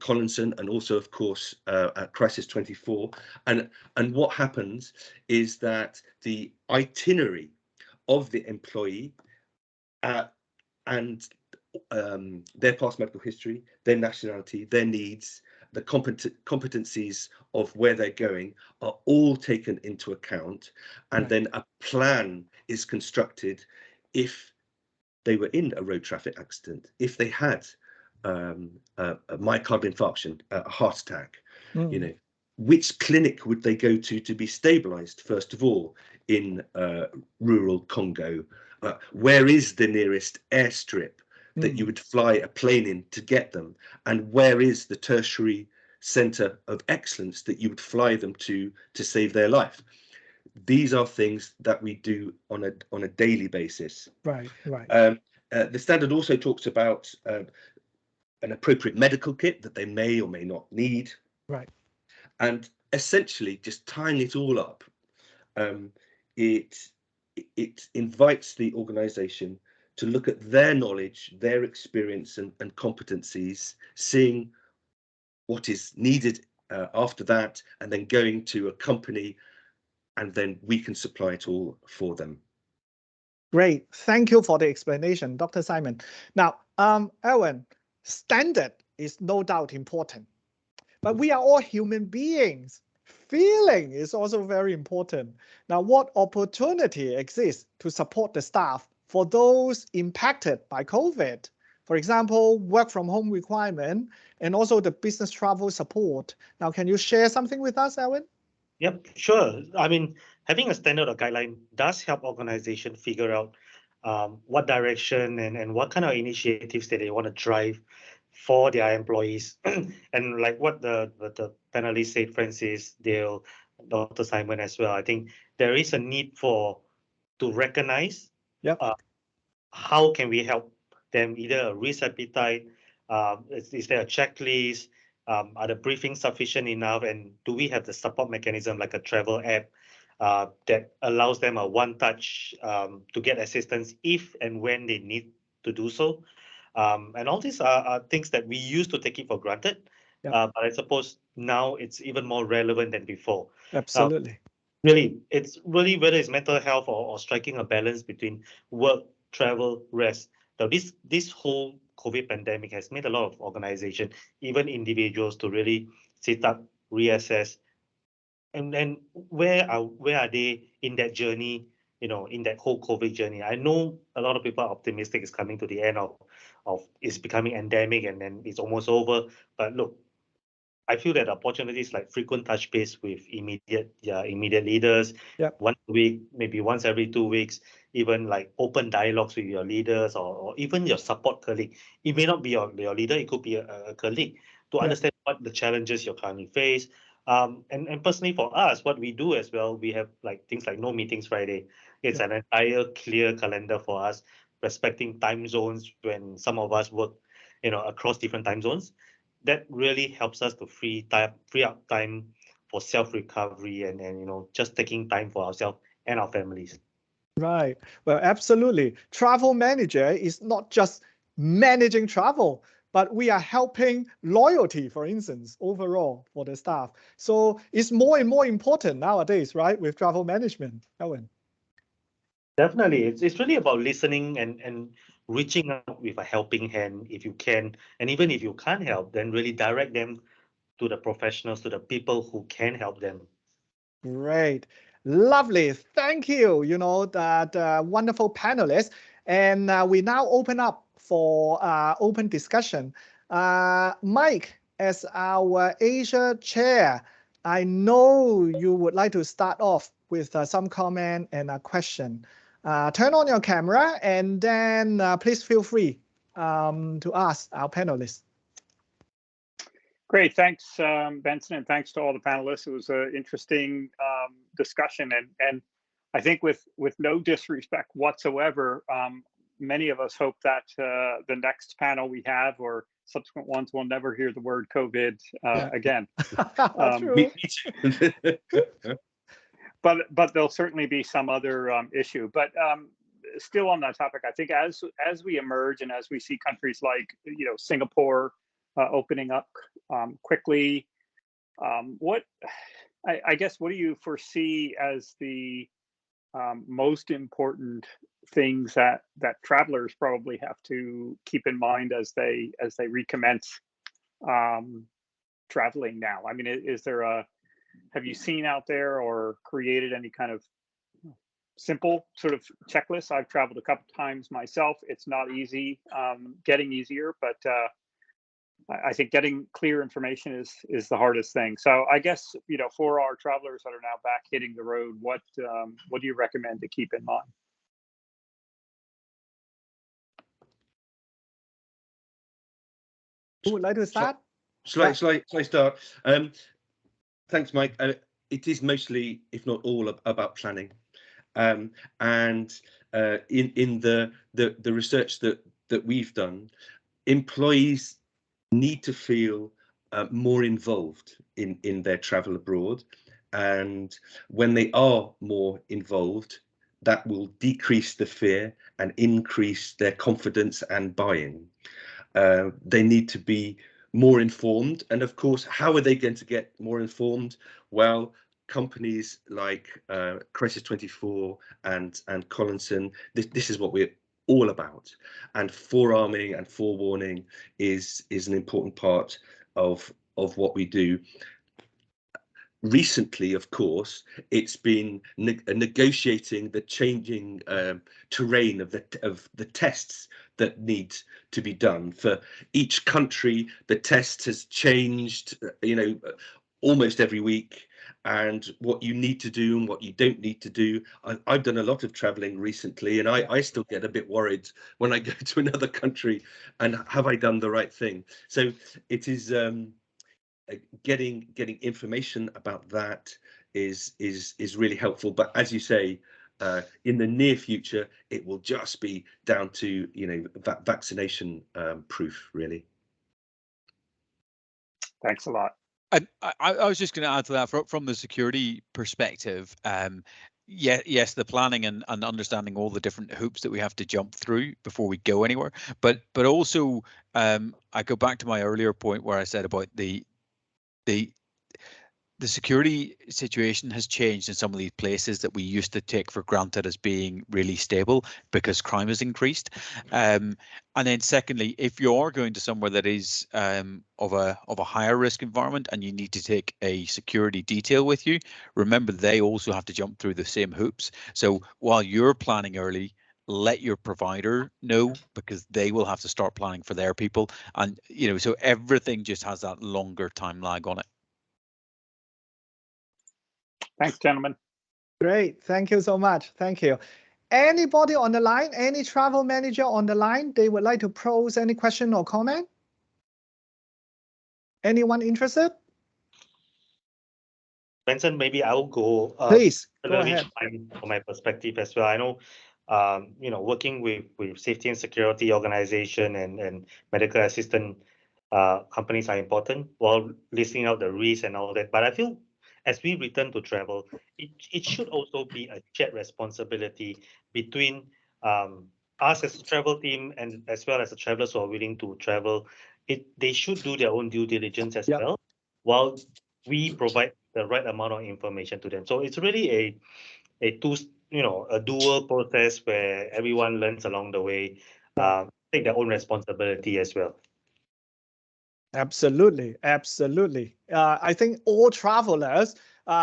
Collinson, and also of course at Crisis 24. And what happens is that the itinerary of the employee and their past medical history, their nationality, their needs, the competencies of where they're going are all taken into account, and then a plan is constructed if they were in a road traffic accident, if they had a myocardial infarction, a heart attack, you know, which clinic would they go to be stabilized first of all in rural Congo? Where is the nearest airstrip that you would fly a plane in to get them? And where is the tertiary center of excellence that you would fly them to save their life? These are things that we do on a daily basis. The standard also talks about an appropriate medical kit that they may or may not need. And essentially, just tying it all up, it invites the organisation to look at their knowledge, their experience and competencies, seeing what is needed after that, and then going to a company, and then we can supply it all for them. Great. Thank you for the explanation, Dr. Simon. Now, Erwin, standard is no doubt important, but we are all human beings. Feeling is also very important. Now, what opportunity exists to support the staff for those impacted by COVID? For example, work from home requirement and also the business travel support. Now, can you share something with us, Erwin? Yep, sure. I mean, having a standard or guideline does help organizations figure out what direction and what kind of initiatives that they want to drive for their employees. And like what the panelists said, Francis, Dale, Dr. Simon as well, I think there is a need to recognize how can we help them, either a risk appetite, is there a checklist, are the briefings sufficient enough, and do we have the support mechanism like a travel app that allows them a one-touch to get assistance if and when they need to do so. And all these are things that we used to take it for granted, but I suppose now it's even more relevant than before. Absolutely. Really, it's really whether it's mental health or striking a balance between work, travel, rest. Now, this whole COVID pandemic has made a lot of organizations, even individuals, to really sit up, reassess, and where are they in that journey? You know, in that whole COVID journey. I know a lot of people are optimistic it's coming to the end of it's becoming endemic and then it's almost over. But look, I feel that opportunities like frequent touch base with immediate leaders, once a week, maybe once every 2 weeks, even like open dialogues with your leaders or even your support colleague. It may not be your leader, it could be a colleague, to understand what the challenges you're currently face. And personally for us, what we do as well, we have like things like No Meetings Friday. It's an entire clear calendar for us, respecting time zones when some of us work, across different time zones. That really helps us to free up time for self-recovery and just taking time for ourselves and our families. Right. Well, absolutely. Travel manager is not just managing travel, but we are helping loyalty, for instance, overall for the staff. So it's more and more important nowadays, right, with travel management, Owen? Definitely. It's really about listening and reaching out with a helping hand if you can. And even if you can't help, then really direct them to the professionals, to the people who can help them. Great. Lovely. Thank you, that wonderful panelists. And we now open up for open discussion. Mike, as our Asia chair, I know you would like to start off with some comment and a question. Turn on your camera and then please feel free to ask our panelists. Great, thanks, Benson, and thanks to all the panelists. It was an interesting discussion, and I think with no disrespect whatsoever, many of us hope that the next panel we have or subsequent ones will never hear the word COVID again. Me too. But there'll certainly be some other issue. But still on that topic, I think as we emerge and as we see countries like Singapore opening up quickly, I guess what do you foresee as the most important things that travelers probably have to keep in mind as they recommence traveling now? I mean, have you seen out there or created any kind of simple sort of checklist? I've traveled a couple times myself. It's not easy, getting easier, but I think getting clear information is the hardest thing. So I guess, for our travelers that are now back hitting the road, what do you recommend to keep in mind? Who would like to start? Shall I start? Thanks, Mike. It is mostly, if not all, about planning. And in the research that we've done, employees need to feel more involved in their travel abroad, and when they are more involved, that will decrease the fear and increase their confidence and buy-in. They need to be more informed, and of course, how are they going to get more informed? Well, companies like Crisis 24 and Collinson, this is what we're all about, and forearming and forewarning is an important part of what we do. Recently, of course, it's been negotiating the changing terrain of the tests that need to be done for each country. The test has changed, almost every week, and what you need to do and what you don't need to do. I've done a lot of traveling recently, and I still get a bit worried when I go to another country, and have I done the right thing? So it is getting information about that is really helpful. But as you say, in the near future, it will just be down to vaccination proof, really. Thanks a lot. And I was just going to add to that from the security perspective. Yes, the planning and understanding all the different hoops that we have to jump through before we go anywhere. But also, I go back to my earlier point where I said about the security situation has changed in some of these places that we used to take for granted as being really stable because crime has increased. And then secondly, if you are going to somewhere that is of a higher risk environment and you need to take a security detail with you, remember they also have to jump through the same hoops. So while you're planning early, let your provider know, because they will have to start planning for their people. And so everything just has that longer time lag on it. Thanks, gentlemen. Great. Thank you so much. Thank you. Anybody on the line, any travel manager on the line, they would like to pose any question or comment? Anyone interested? Benson, maybe I'll go. Please, go ahead. From my perspective as well, I know, working with safety and security organization and medical assistant companies are important while listing out the risks and all that. But I feel as we return to travel, it should also be a shared responsibility between us as a travel team and as well as the travelers who are willing to travel. They should do their own due diligence as well, while we provide the right amount of information to them. So it's really a dual process where everyone learns along the way, take their own responsibility as well. Absolutely, absolutely. I think all travelers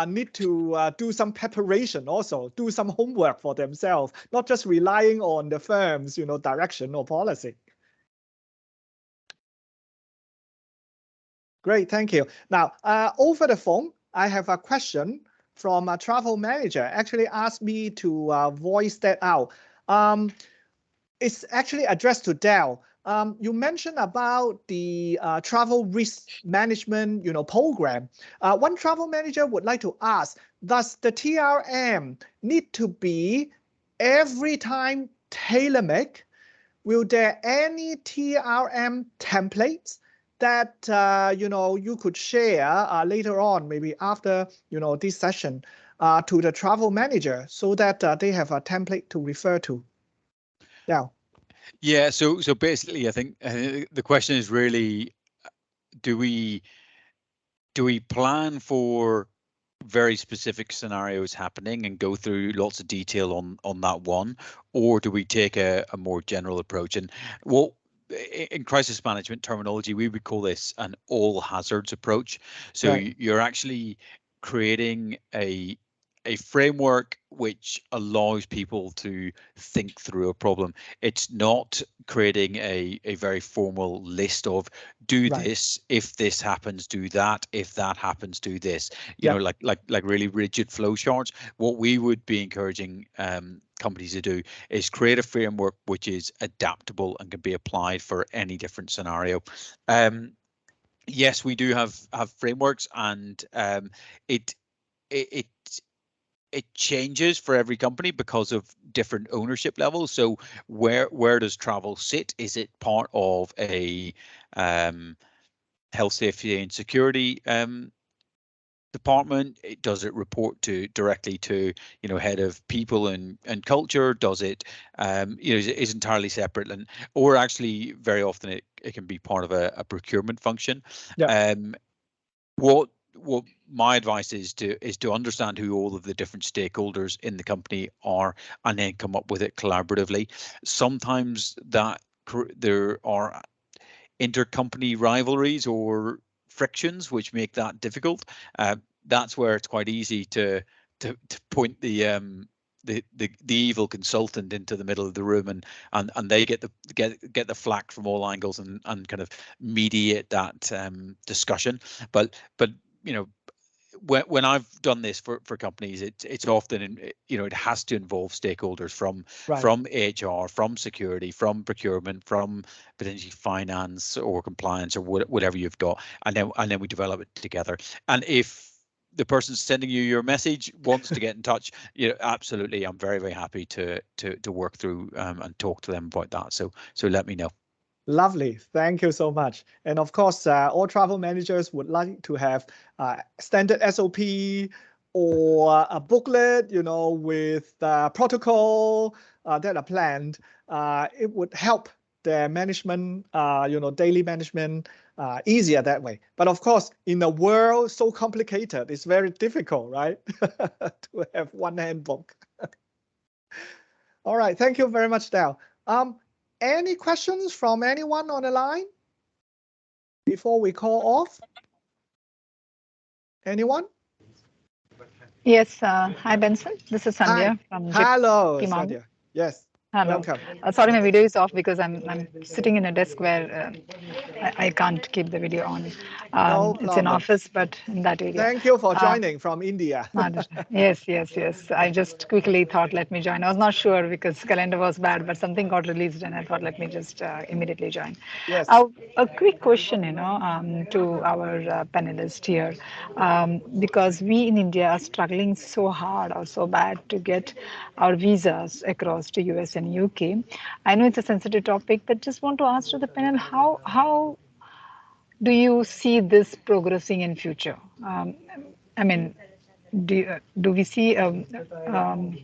need to do some preparation, also do some homework for themselves, not just relying on the firm's, direction or policy. Great, thank you. Now, over the phone, I have a question from a travel manager. Actually asked me to voice that out. It's actually addressed to Dell. You mentioned about the travel risk management, program. One travel manager would like to ask: does the TRM need to be every time tailor-made? Will there any TRM templates that you could share later on, maybe after this session, to the travel manager so that they have a template to refer to? Yeah, so basically, I think the question is really, do we plan for very specific scenarios happening and go through lots of detail on that one, or do we take a more general approach? And what in crisis management terminology, we would call this an all hazards approach. So right. You're actually creating a framework which allows people to think through a problem. It's not creating a very formal list of do right. this, if this happens, do that, if that happens, do this. You know, like really rigid flow charts. What we would be encouraging companies to do is create a framework which is adaptable and can be applied for any different scenario. Yes, we do have frameworks, and it changes for every company because of different ownership levels. So where does travel sit? Is it part of a health, safety and security department? Does it report directly to head of people and culture? Does it is entirely separate? And or actually very often it can be part of a procurement function. What my advice is to understand who all of the different stakeholders in the company are, and then come up with it collaboratively. Sometimes that there are intercompany rivalries or frictions which make that difficult. That's where it's quite easy to point the evil consultant into the middle of the room, and they get the flack from all angles and kind of mediate that discussion. But when I've done this for companies, it's often it has to involve stakeholders from HR, from security, from procurement, from potentially finance or compliance or whatever you've got, and then we develop it together. And if the person sending you your message wants to get in touch, absolutely, I'm very, very happy to work through and talk to them about that. So let me know. Lovely. Thank you so much. And of course, all travel managers would like to have standard SOP or a booklet, with protocol that are planned. It would help their management, daily management easier that way. But of course, in a world so complicated, it's very difficult, right? To have one handbook. All right. Thank you very much, Dale. Any questions from anyone on the line before we call off? Anyone? Yes. Hi, Benson. This is Sandhya from Hello, Sandhya. Yes. Hello. Welcome. Sorry, my video is off because I'm sitting in a desk where I can't keep the video on. No it's an office, but in that area. Thank you for joining from India. Yes. I just quickly thought, let me join. I was not sure because calendar was bad, but something got released and I thought, let me just immediately join. Yes. A quick question, to our panelist here, because we in India are struggling so hard or so bad to get our visas across to US and UK. I know it's a sensitive topic, but just want to ask to the panel, how do you see this progressing in future? I mean, do we see a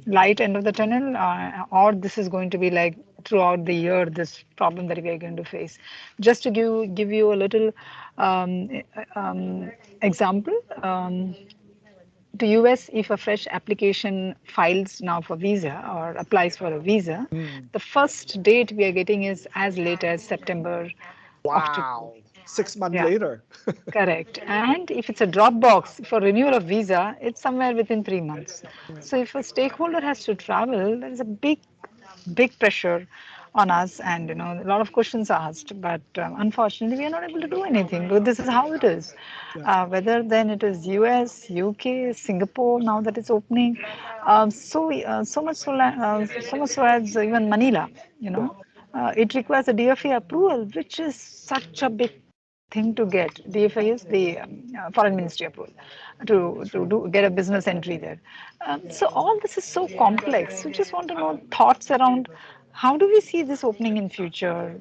light end of the tunnel, or this is going to be like throughout the year this problem that we are going to face? Just to give you a little example. To US, if a fresh application files now for visa or applies for a visa, the first date we are getting is as late as September, October. Wow. 6 months Yeah. later. Correct. And if it's a Dropbox for renewal of visa, it's somewhere within 3 months. So if a stakeholder has to travel, there is a big pressure on us, and a lot of questions are asked. But unfortunately, we are not able to do anything. But this is how it is. Whether then it is US, UK, Singapore, now that it's opening, so much so as even Manila, it requires a DFA approval, which is such a big thing to get. DFA is the foreign ministry approval to get a business entry there. So all this is so complex. We just want to know thoughts around how do we see this opening in future,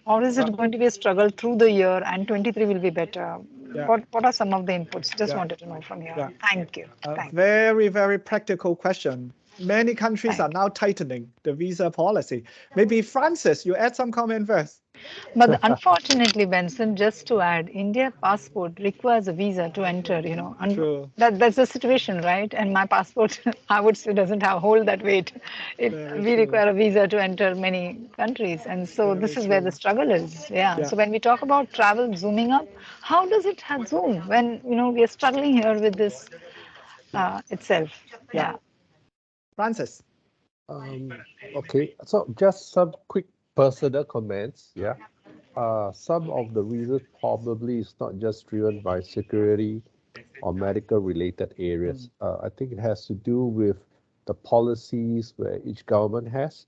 or is it going to be a struggle through the year and 23 will be better? What are some of the inputs? Just wanted to know from you. Thank you. Very, very practical question. Many countries are now tightening the visa policy. Maybe Francis, you add some comment first. But unfortunately, Benson, just to add, India passport requires a visa to enter, True. That's the situation, right? And my passport, I would say, doesn't hold that weight. We require a visa to enter many countries. And so this is where the struggle is. Yeah. So when we talk about travel zooming up, how does it have zoom when, we are struggling here with this itself? Yeah. Francis. Okay, so just some quick personal comments. Yeah, some of the reasons probably is not just driven by security or medical related areas. I think it has to do with the policies where each government has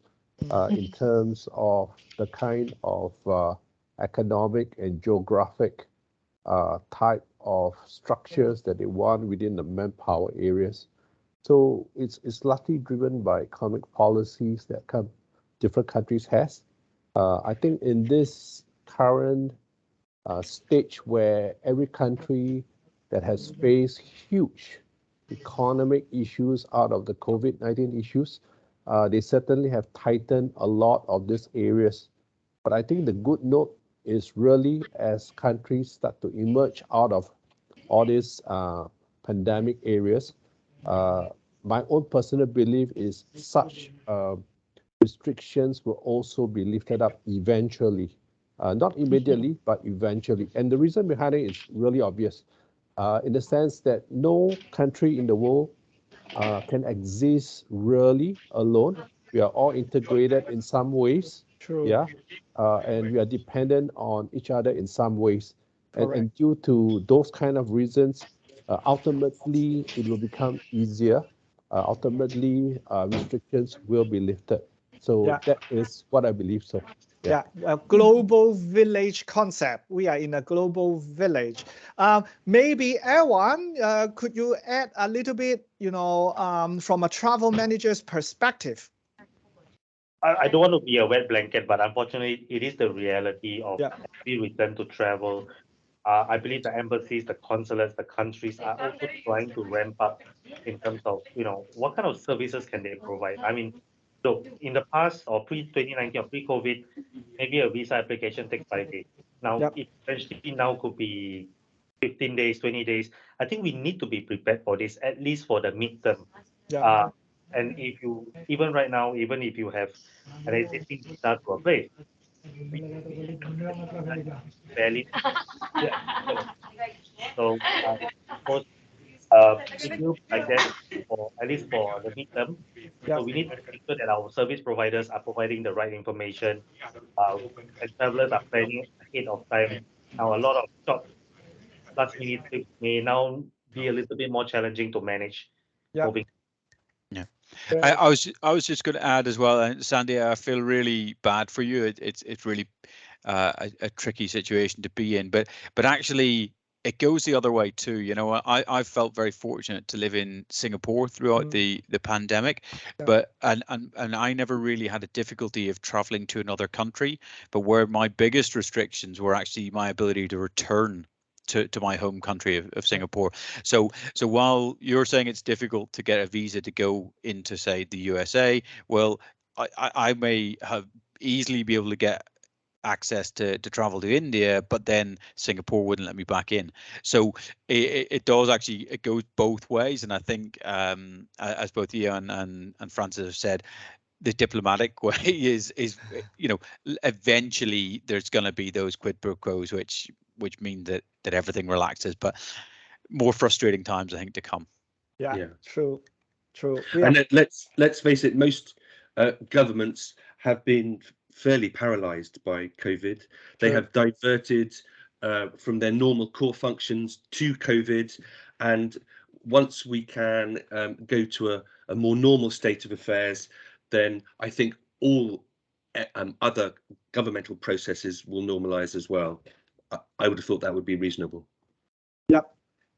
in terms of the kind of economic and geographic type of structures that they want within the manpower areas. So it's largely driven by economic policies that different countries has. I think in this current stage where every country that has faced huge economic issues out of the COVID-19 issues, they certainly have tightened a lot of these areas. But I think the good note is really as countries start to emerge out of all these pandemic areas, my own personal belief is such restrictions will also be lifted up eventually. Not immediately, but eventually. And the reason behind it is really obvious, in the sense that no country in the world can exist really alone. We are all integrated in some ways. True. Yeah. And we are dependent on each other in some ways. And due to those kind of reasons, ultimately, it will become easier. Ultimately, restrictions will be lifted. So that is what I believe so. Yeah, a global village concept. We are in a global village. Maybe Erwan, could you add a little bit, from a travel manager's perspective? I don't want to be a wet blanket, but unfortunately, it is the reality of every return to travel. I believe the embassies, the consulates, the countries are also trying to ramp up in terms of, what kind of services can they provide? I mean, so in the past or pre-2019 or pre-COVID, maybe a visa application takes 5 days. Now, it eventually now could be 15 days, 20 days. I think we need to be prepared for this, at least for the midterm. And if you, even right now, even if you have an existing visa to a place, valid. So, most it will be like that for at least for the midterm. So we need to make sure that our service providers are providing the right information, and travelers are planning ahead of time. Now, a lot of short last minute trips may now be a little bit more challenging to manage moving. Yeah, I was just going to add as well, and Sandy, I feel really bad for you. It's really a tricky situation to be in, but actually it goes the other way too. I felt very fortunate to live in Singapore throughout the pandemic, but and I never really had a difficulty of traveling to another country. But where my biggest restrictions were actually my ability to return to my home country of Singapore. So while you're saying it's difficult to get a visa to go into, say, the USA, well, I may have easily be able to get access to travel to India, but then Singapore wouldn't let me back in. So it does actually, it goes both ways. And I think as both Ian and Francis have said, the diplomatic way is eventually there's going to be those quid pro quos which mean that everything relaxes, but more frustrating times I think to come. Yeah. True. And let's face it, most governments have been fairly paralyzed by COVID. They have diverted from their normal core functions to COVID, and once we can go to a more normal state of affairs, then I think all other governmental processes will normalize as well. I would have thought that would be reasonable. Yep.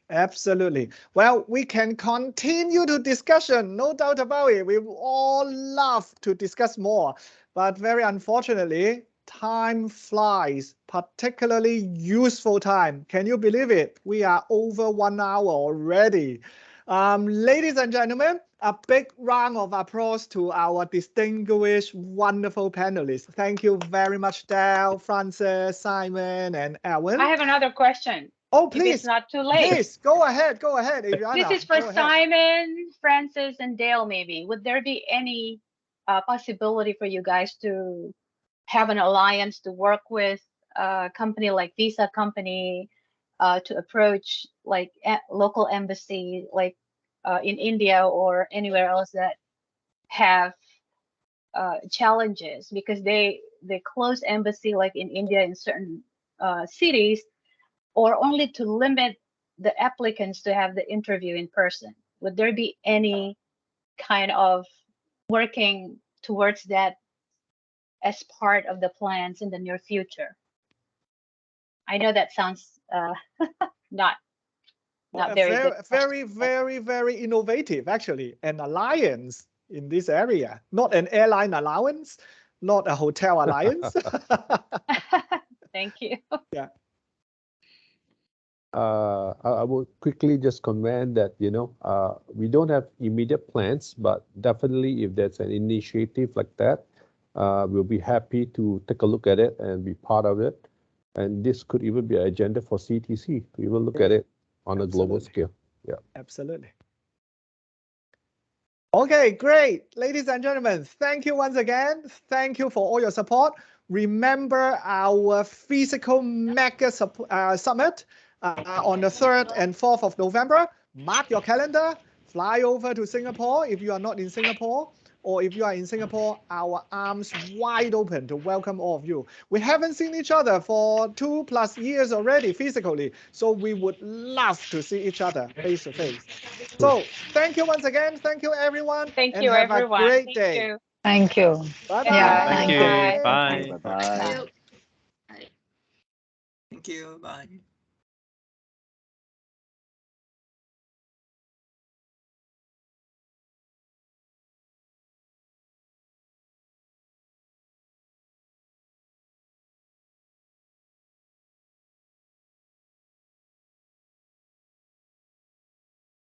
Absolutely. Well, we can continue the discussion, no doubt about it. We all love to discuss more, but very unfortunately, time flies, particularly useful time. Can you believe it? We are over 1 hour already. Ladies and gentlemen, a big round of applause to our distinguished, wonderful panelists. Thank you very much, Dale, Francis, Simon, and Erwin. I have another question. Oh, please. If it's not too late. Please, go ahead, Adriana. This is for Simon, Francis, and Dale, maybe. Would there be any possibility for you guys to have an alliance to work with a company like Visa Company to approach like local embassy, like in India or anywhere else that have challenges? Because they close embassy like in India in certain cities, or only to limit the applicants to have the interview in person. Would there be any kind of working towards that as part of the plans in the near future? I know that sounds not very innovative, actually. An alliance in this area, not an airline allowance, not a hotel alliance. Thank you. Yeah. I will quickly just comment that, we don't have immediate plans, but definitely if there's an initiative like that, we'll be happy to take a look at it and be part of it. And this could even be an agenda for CTC to even look at it on a global scale. Yeah. Absolutely. Okay, great. Ladies and gentlemen, thank you once again. Thank you for all your support. Remember our physical mega summit on the 3rd and 4th of November. Mark your calendar, fly over to Singapore if you are not in Singapore, or if you are in Singapore, our arms wide open to welcome all of you. We haven't seen each other for 2+ years already physically, so we would love to see each other face to face. So thank you once again. Thank you, everyone. Thank and you, have everyone. a great day. Thank you. Bye-bye. Yeah, Thank you. Bye. Bye. Thank you. Bye.